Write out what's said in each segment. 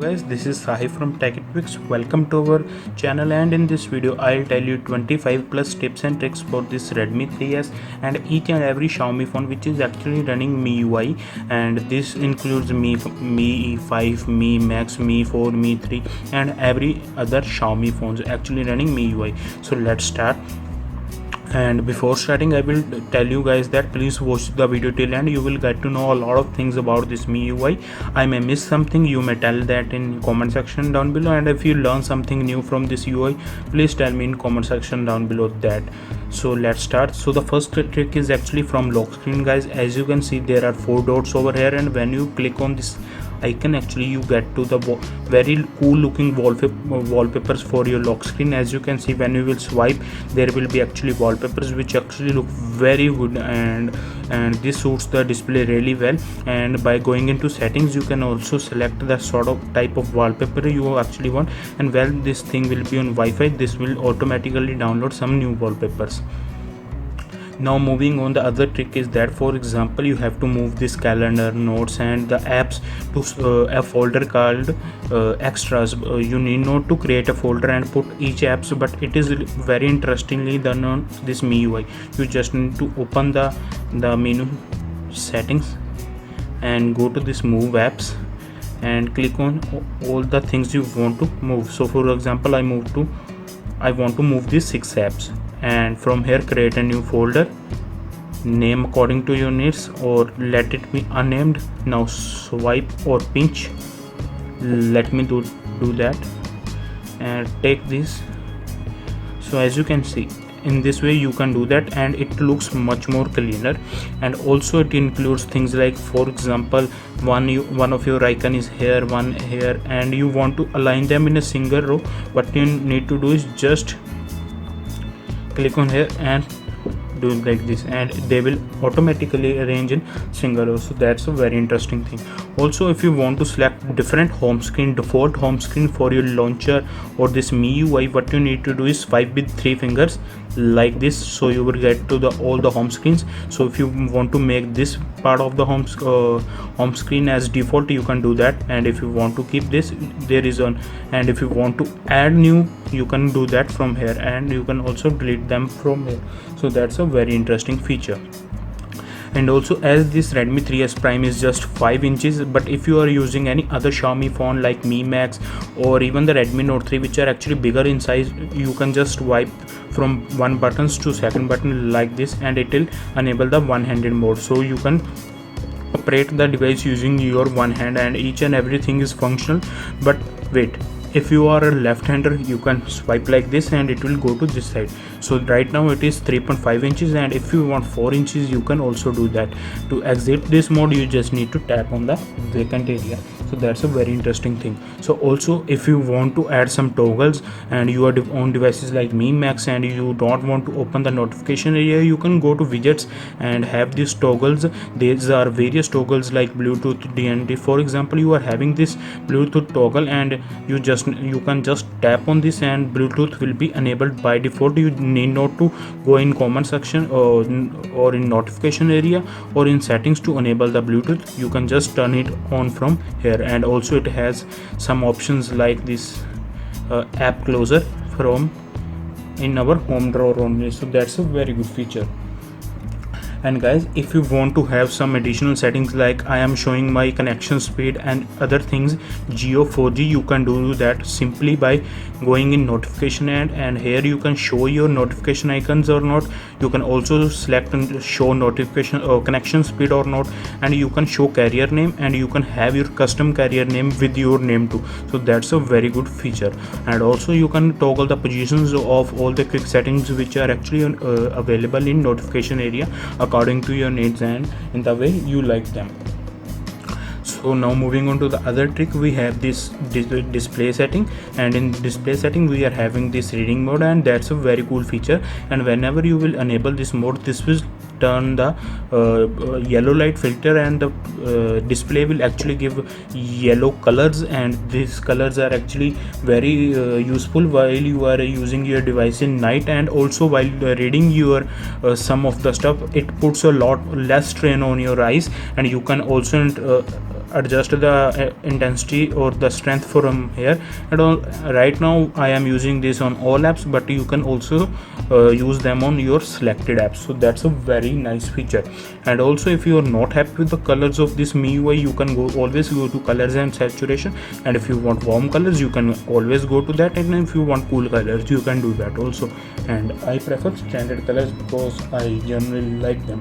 guys, this is Sahib from TECHIE TWEAKS. Welcome to our channel, and in this video I'll tell you 25 plus tips and tricks for this Redmi 3S and each and every Xiaomi phone which is actually running MiUI, and this includes Mi 5, Mi Max, Mi 4, Mi 3 and every other Xiaomi phones actually running MiUI. So let's start. And before starting, I will tell you guys that please watch the video till end. You will get to know a lot of things about this MiUI. I may miss something, you may tell that in comment section down below, and if you learn something new from this UI, please tell me in comment section down below that. So let's start. So the first trick is actually from Lockscreen, guys. As you can see, there are 4 dots over here, and when you click on this icon, actually you get to the very cool looking wallpapers for your lock screen. As you can see, when you will swipe, there will be actually wallpapers which actually look very good, and this suits the display really well. And by going into settings, you can also select the sort of type of wallpaper you actually want, and when this thing will be on Wi-Fi, this will automatically download some new wallpapers. Now moving on, the other trick is that, for example, you have to move this calendar, notes and the apps to a folder called extras. You need not to create a folder and put each apps, but it is very interestingly done on this MiUI. You just need to open the menu settings and go to this move apps and click on all the things you want to move. So for example, I want to move these 6 apps, and from here create a new folder, name according to your needs, or let it be unnamed. Now swipe or pinch, let me do that, and take this. So as you can see, in this way you can do that, and it looks much more cleaner. And also it includes things like, for example, one of your icon is here, one here, and you want to align them in a single row. What you need to do is just click on here and do like this, and they will automatically arrange in single row. So that's a very interesting thing. Also, if you want to select different home screen, default home screen for your launcher or this MiUI, what you need to do is swipe with 3 fingers like this, so you will get to all the home screens. So if you want to make this part of the home screen as default, you can do that, and if you want to keep this, there is one, and if you want to add new, you can do that from here, and you can also delete them from here. So that's a very interesting feature. And also, as this Redmi 3S Prime is just 5 inches, but if you are using any other Xiaomi phone like Mi Max or even the Redmi Note 3, which are actually bigger in size, you can just swipe from one button to second button like this, and it will enable the one-handed mode. So you can operate the device using your one hand, and each and everything is functional. But wait, if you are a left-hander, you can swipe like this and it will go to this side. So right now it is 3.5 inches, and if you want 4 inches, you can also do that. To exit this mode, you just need to tap on the vacant area. So that's a very interesting thing. So also, if you want to add some toggles and you are on devices like Mi Max and you don't want to open the notification area, you can go to widgets and have these toggles. These are various toggles like Bluetooth, DND. For example, you are having this Bluetooth toggle, and you can just tap on this and Bluetooth will be enabled by default. You need not to go in comment section or in notification area or in settings to enable the Bluetooth. You can just turn it on from here. And also it has some options like this app closer from in our home drawer only. So that's a very good feature. And guys, if you want to have some additional settings, like I am showing my connection speed and other things, Geo 4G, you can do that simply by going in notification, and here you can show your notification icons or not. You can also select and show notification or connection speed or not, and you can show carrier name, and you can have your custom carrier name with your name too. So that's a very good feature. And also you can toggle the positions of all the quick settings which are actually available in notification area according to your needs and in the way you like them. So now moving on to the other trick, we have this display setting, and in display setting we are having this reading mode, and that's a very cool feature. And whenever you will enable this mode, this will turn the yellow light filter, and the display will actually give yellow colors, and these colors are actually very useful while you are using your device in night, and also while reading your some of the stuff. It puts a lot less strain on your eyes, and you can also adjust the intensity or the strength from here. And right now I am using this on all apps, but you can also use them on your selected apps. So that's a very nice feature. And also, if you are not happy with the colors of this MiUI, you can always go to colors and saturation, and if you want warm colors you can always go to that, and if you want cool colors you can do that also. And I prefer standard colors because I generally like them.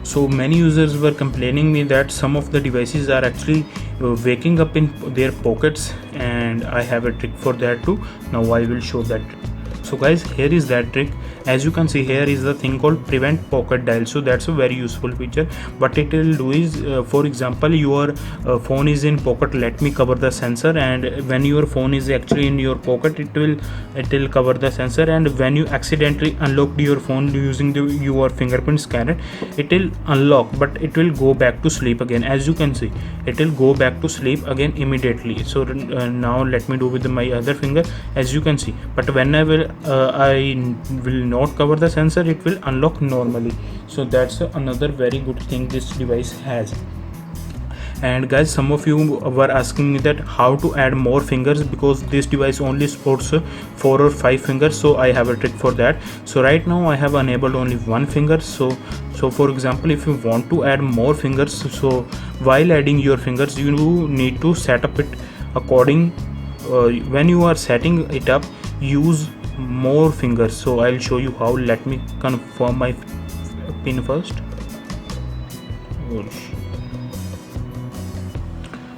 So many users were complaining me that some of the devices are actually waking up in their pockets, and I have a trick for that too. Now I will show that. So guys, here is that trick. As you can see, here is the thing called prevent pocket dial. So that's a very useful feature. What it will do is, for example, your phone is in pocket, let me cover the sensor, and when your phone is actually in your pocket, it will cover the sensor, and when you accidentally unlocked your phone using your fingerprint scanner, it will unlock, but it will go back to sleep again. As you can see, it will go back to sleep again immediately. So now let me do with my other finger. As you can see, but whenever I will not cover the sensor, it will unlock normally. So that's another very good thing this device has. And guys, some of you were asking me that how to add more fingers, because this device only supports 4 or 5 fingers. So I have a trick for that. So right now I have enabled only one finger. So for example, if you want to add more fingers, so while adding your fingers you need to set up it according when you are setting it up, use more fingers. So I'll show you how. Let me confirm my pin first.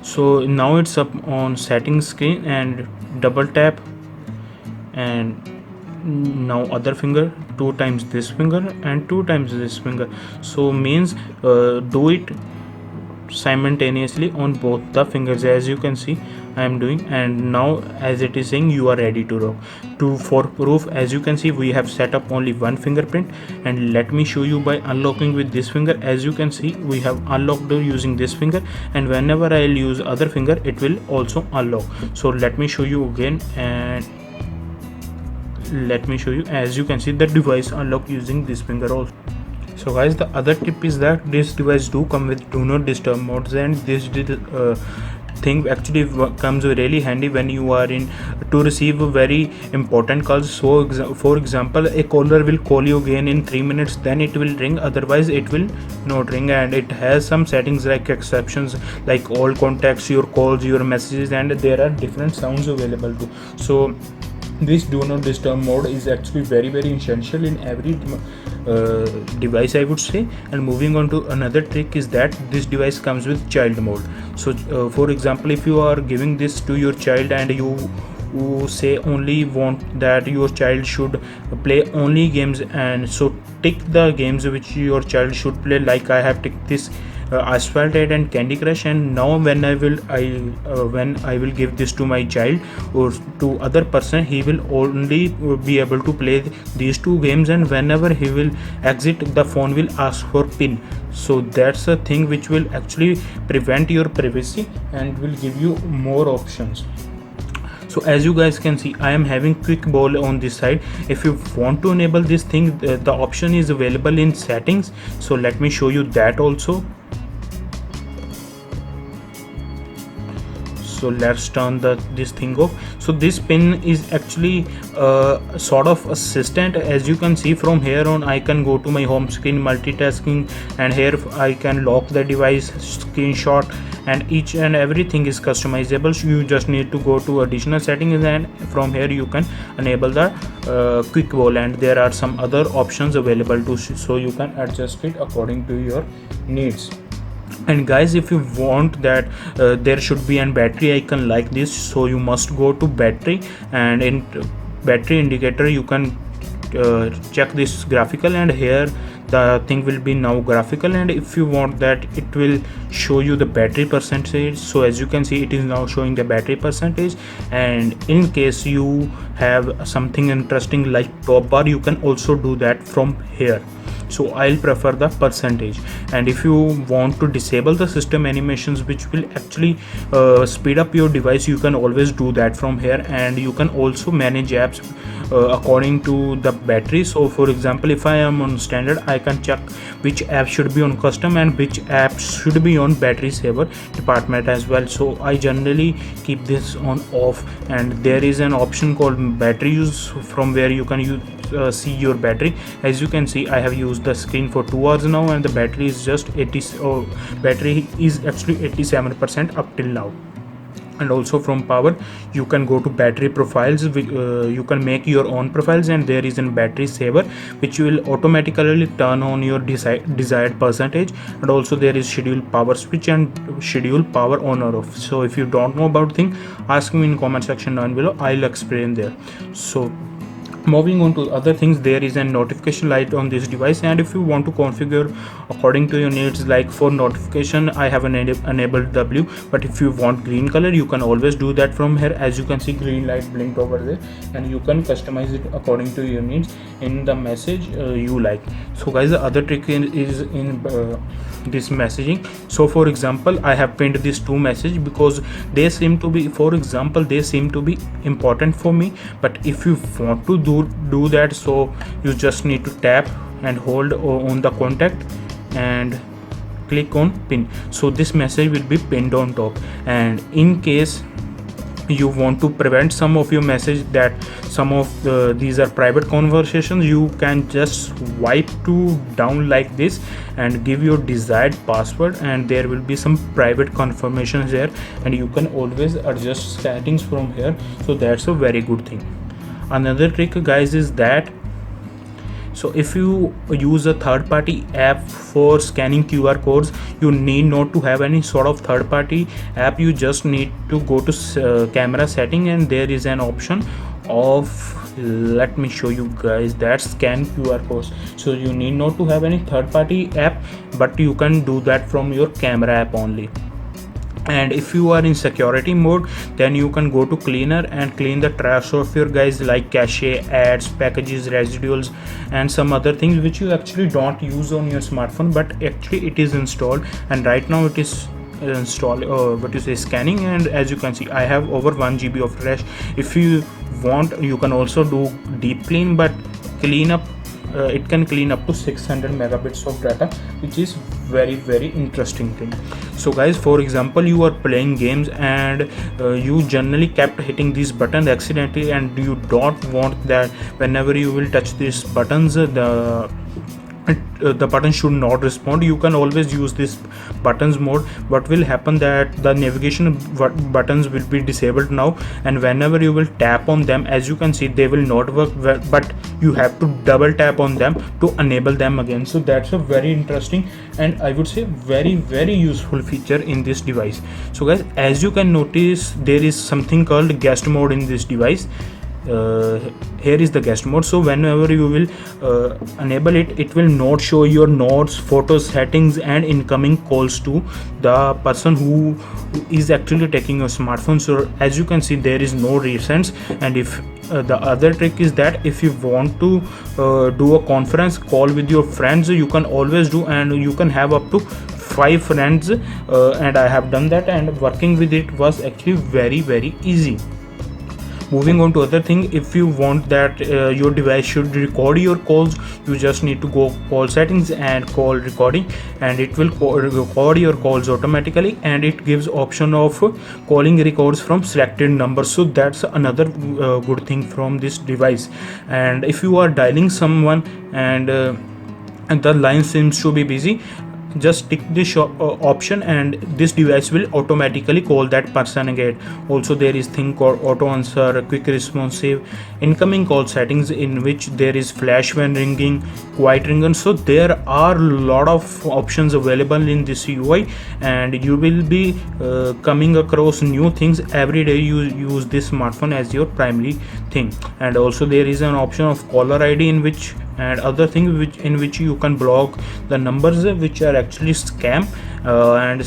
So now it's up on settings screen, and double tap, and now other finger, 2 times this finger and 2 times this finger. So means do it simultaneously on both the fingers, as you can see I am doing. And now as it is saying you are ready to rock. For proof, as you can see, we have set up only one fingerprint, and let me show you by unlocking with this finger. As you can see, we have unlocked using this finger, and whenever I will use other finger, it will also unlock. So let me show you again, and let me show you. As you can see, the device unlock using this finger also. So guys, the other tip is that this device do come with do not disturb modes, and this thing actually comes really handy when you are in to receive very important calls. So for example, a caller will call you again in 3 minutes, then it will ring, otherwise it will not ring. And it has some settings like exceptions, like all contacts, your calls, your messages, and there are different sounds available too. So this do not disturb mode is actually very essential in every device, I would say. And moving on to another trick is that this device comes with child mode. So for example, if you are giving this to your child and you say only want that your child should play only games, and so tick the games which your child should play, like I have ticked this Asphalt 8 and Candy Crush. And now when I will give this to my child or to other person, he will only be able to play these 2 games, and whenever he will exit, the phone will ask for pin. So that's a thing which will actually prevent your privacy and will give you more options. So as you guys can see, I am having quick ball on this side. If you want to enable this thing, the option is available in settings. So let me show you that also. So let's turn this thing off. So this pin is actually sort of assistant. As you can see, from here on I can go to my home screen, multitasking, and here I can lock the device, screenshot, and each and everything is customizable. So you just need to go to additional settings, and from here you can enable the quick ball, and there are some other options available too, so you can adjust it according to your needs. And guys, if you want that there should be an battery icon like this, so you must go to battery, and in battery indicator you can check this graphical, and here the thing will be now graphical. And if you want that, it will show you the battery percentage. So as you can see, it is now showing the battery percentage. And in case you have something interesting like top bar, you can also do that from here. So I'll prefer the percentage. And if you want to disable the system animations, which will actually speed up your device, you can always do that from here. And you can also manage apps according to the battery. So for example, if I am on standard, I can check which app should be on custom and which app should be on battery saver department as well. So I generally keep this on off, and there is an option called battery use, from where you can see your battery. As you can see, I have used the screen for 2 hours now, and the battery is just 80. Battery is actually 87% up till now. And also from power, you can go to battery profiles. You can make your own profiles, and there is a battery saver which will automatically turn on your desired percentage. And also there is schedule power switch and schedule power on or off. So if you don't know about thing, ask me in comment section down below, I'll explain there. So moving on to other things, there is a notification light on this device, and if you want to configure according to your needs, like for notification I have enabled W, but if you want green color, you can always do that from here. As you can see, green light blinked over there, and you can customize it according to your needs in the message you like. So guys, the other trick is in this messaging. So for example, I have pinned these two messages because they seem to be, for example, they seem to be important for me. But if you want to do that, so you just need to tap and hold on the contact and click on pin. So this message will be pinned on top, and in case you want to prevent some of your message that some of these are private conversations, you can just wipe to down like this and give your desired password, and there will be some private confirmations there, and you can always adjust settings from here. So that's a very good thing. Another trick guys is that, so if you use a third-party app for scanning QR codes, you need not to have any sort of third-party app. You just need to go to camera setting, and there is an option of, let me show you guys, that scan QR codes. So you need not to have any third-party app, but you can do that from your camera app only. And if you are in security mode, then you can go to cleaner and clean the trash of your guys, like cache, ads, packages, residuals, and some other things which you actually don't use on your smartphone, but actually it is installed, and right now it is scanning. And as you can see, I have over 1 GB of flash. If you want, you can also do deep clean, but clean up it can clean up to 600 megabits of data, which is very interesting thing. So guys, for example, you are playing games and you generally kept hitting these buttons accidentally, and you don't want that whenever you will touch these buttons, the button should not respond. You can always use this buttons mode. What will happen, that the navigation buttons will be disabled now, and whenever you will tap on them, as you can see, they will not work, but you have to double tap on them to enable them again. So that's a very interesting and I would say very useful feature in this device. So guys, as you can notice, there is something called guest mode in this device. Here is the guest mode. So whenever you will enable it, it will not show your notes, photos, settings and incoming calls to the person who is actually taking your smartphone. So as you can see, there is no recents. And if the other trick is that if you want to do a conference call with your friends, you can always do, and you can have up to 5 friends, and I have done that, and working with it was actually very easy. Moving on to other thing, if you want that your device should record your calls, you just need to go call settings and call recording, and it will record your calls automatically, and it gives option of calling records from selected numbers. So that's another good thing from this device. And if you are dialing someone and the line seems to be busy, just tick this option and this device will automatically call that person again. Also there is thing called auto answer, quick responsive, incoming call settings, in which there is flash when ringing, quiet ringing. So there are a lot of options available in this UI, and you will be coming across new things every day. You use this smartphone as your primary thing. And also there is an option of caller ID, in which and other things in which you can block the numbers which are actually scam and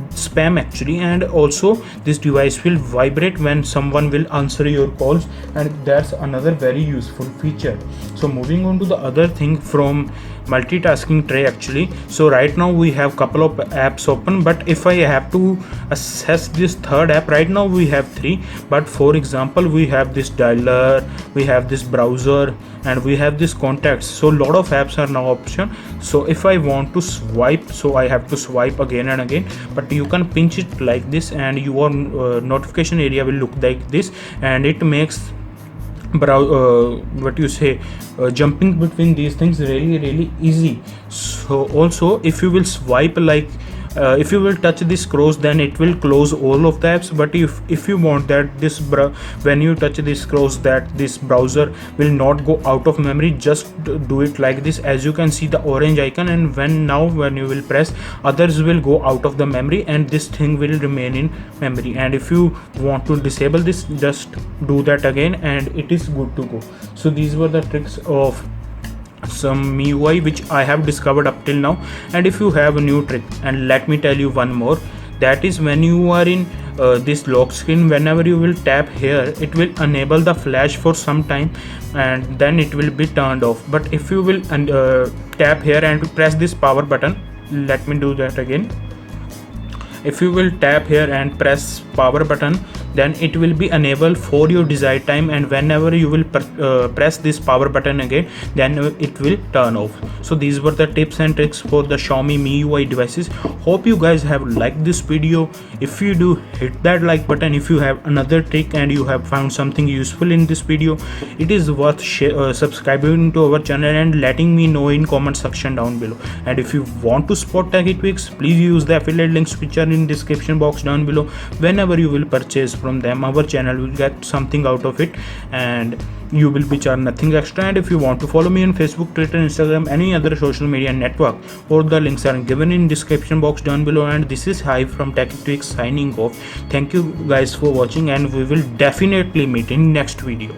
spam actually. And also this device will vibrate when someone will answer your calls, and that's another very useful feature. So moving on to the other thing from multitasking tray actually. So right now we have couple of apps open, but if I have to access this third app, right now we have 3, but for example we have this dialer, we have this browser, and we have this contacts. So lot of apps are now option. So if I want to swipe, so I have to swipe again and again, but you can pinch it like this and your notification area will look like this, and it makes jumping between these things really easy. So also if you will swipe like if you will touch this cross, then it will close all of the apps. But if you want that when you touch this cross, that this browser will not go out of memory, just do it like this. As you can see the orange icon, and when you will press, others will go out of the memory and this thing will remain in memory. And if you want to disable this, just do that again and it is good to go. So these were the tricks of some MiUI which I have discovered up till now. And if you have a new trick, and let me tell you one more, that is when you are in this lock screen, whenever you will tap here, it will enable the flash for some time and then it will be turned off. But if you will tap here and press this power button, let me do that again. If you will tap here and press power button, then it will be enabled for your desired time, and whenever you will press this power button again, then it will turn off. So these were the tips and tricks for the Xiaomi MiUI devices. Hope you guys have liked this video. If you do, hit that like button. If you have another trick and you have found something useful in this video, it is worth subscribing to our channel and letting me know in comment section down below. And if you want to support TECHIE TWEAKS, please use the affiliate links which are in description box down below. Whenever you will purchase from them, our channel will get something out of it and you will be charged nothing extra. And if you want to follow me on Facebook, Twitter, Instagram, any other social media network, all the links are given in description box down below. And this is Sahib from TECHIE TWEAKS signing off. Thank you guys for watching, and we will definitely meet in next video.